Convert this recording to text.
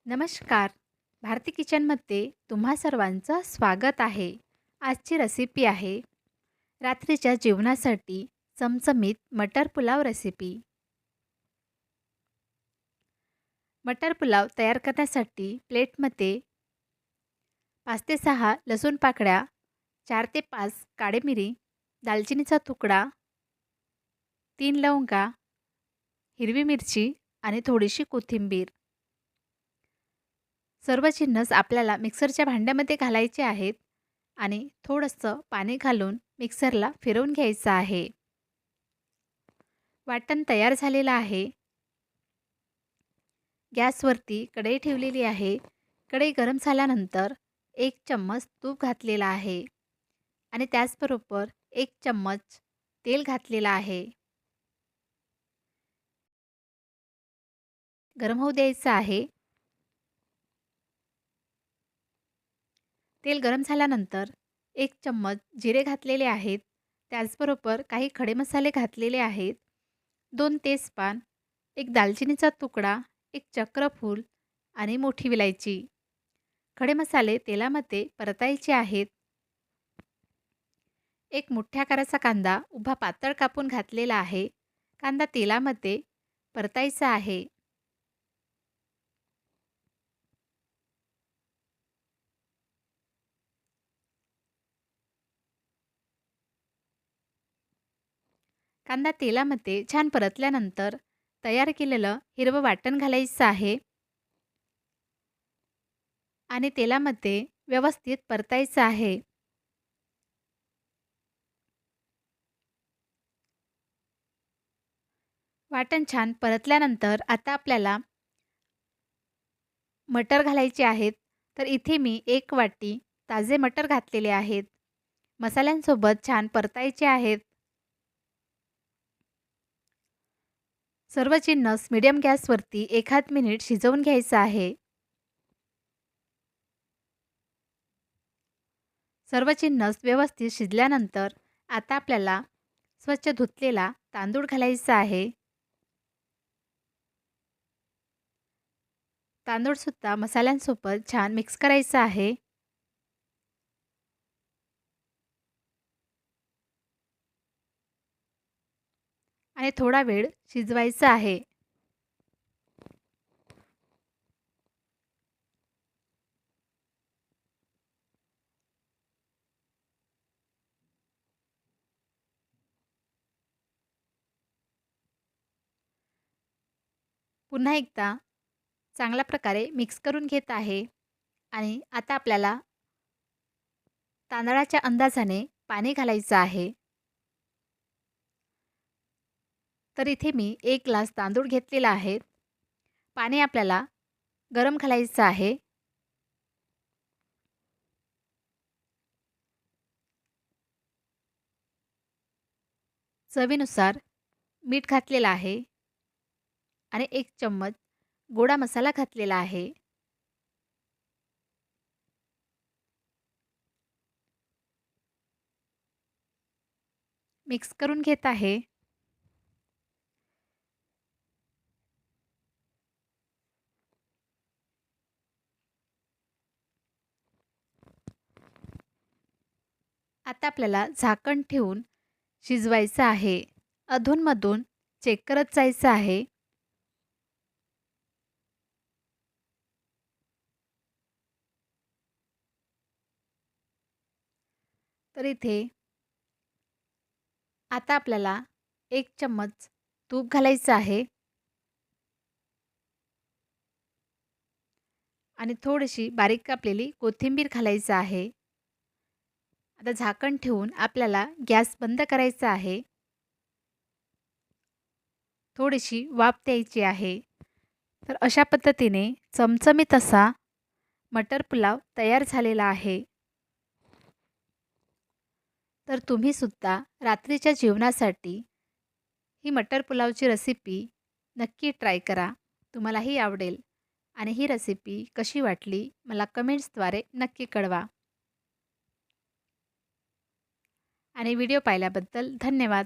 नमस्कार. भारती किचनमध्ये तुम्हा सर्वांचं स्वागत आहे. आजची रेसिपी आहे रात्रीच्या जेवणासाठी चमचमीत मटर पुलाव रेसिपी. मटर पुलाव तयार करण्यासाठी प्लेटमध्ये 5 ते 6 लसूण पाकळ्या, 4 ते 5 काळी मिरी, दालचिनीचा तुकडा, 3 लवंगा, हिरवी मिरची आणि थोडीशी कोथिंबीर. सर्व जिन्नस आपल्याला मिक्सरच्या भांड्यामध्ये घालायचे आहेत आणि थोडंसं पाणी घालून मिक्सरला फिरवून घ्यायचं आहे. वाटण तयार झालेलं आहे. गॅसवरती कढई ठेवलेली आहे. कढई गरम झाल्यानंतर 1 चम्मच तूप घातलेला आहे आणि त्याचबरोबर 1 चम्मच तेल घातलेलं आहे. गरम होऊ द्यायचं आहे. तेल गरम झाल्यानंतर 1 चम्मच जिरे घातलेले आहेत. त्याचबरोबर काही खडे मसाले घातलेले आहेत. 2 तेजपान, 1 दालचिनीचा तुकडा, 1 चक्रफूल आणि मोठी विलायची. खडे मसाले तेलामध्ये परतायचे आहेत. 1 मोठ्या आकाराचा कांदा उभा पातळ कापून घातलेला आहे. कांदा तेलामध्ये परतायचा आहे. कांदा तेलामध्ये छान परतल्यानंतर तयार केलेलं हिरवं वाटण घालायचं आहे आणि तेलामध्ये व्यवस्थित परतायचं आहे. वाटण छान परतल्यानंतर आता आपल्याला मटर घालायचे आहेत. तर इथे मी 1 वाटी ताजे मटर घातलेले आहेत. मसाल्यांसोबत छान परतायचे आहेत. सर्व जिन्नस मीडियम गॅसवरती 1 मिनिट शिजवून घ्यायचं आहे. सर्व जिन्नस व्यवस्थित शिजल्यानंतर आता आपल्याला स्वच्छ धुतलेला तांदूळ घालायचा आहे. तांदूळसुद्धा मसाल्यांसोबत छान मिक्स करायचं आहे. आणि थोडा वेळ शिजवायचं आहे. पुन्हा एकदा चांगल्या प्रकारे मिक्स करून घेत आहे आणि आता आपल्याला तांदळाच्या अंदाजाने पाणी घालायचं आहे. तर इथे मी 1 ग्लास तांदूळ घेतलेला आहे. पाणी आपल्याला गरम घालायचं आहे. चवीनुसार मीठ घातलेलं आहे आणि 1 चम्मच गोडा मसाला घातलेला आहे. मिक्स करून घेत आहे. आता आपल्याला झाकण ठेवून शिजवायचं आहे. अधूनमधून चेक करत जायचं आहे. तर इथे आता आपल्याला 1 चम्मच तूप घालायचं आहे आणि थोडीशी बारीक कापलेली कोथिंबीर घालायचं आहे. आता झाकण ठेवून आपल्याला गॅस बंद करायचा आहे. थोडीशी वाफ द्यायची आहे. तर अशा पद्धतीने चमचमीत असा मटर पुलाव तयार झालेला आहे. तर तुम्हीसुद्धा रात्रीच्या जेवणासाठी ही मटर पुलावची रेसिपी नक्की ट्राय करा. तुम्हालाही आवडेल आणि ही रेसिपी कशी वाटली मला कमेंट्सद्वारे नक्की कळवा. आणि व्हिडिओ पाहिल्याबद्दल धन्यवाद.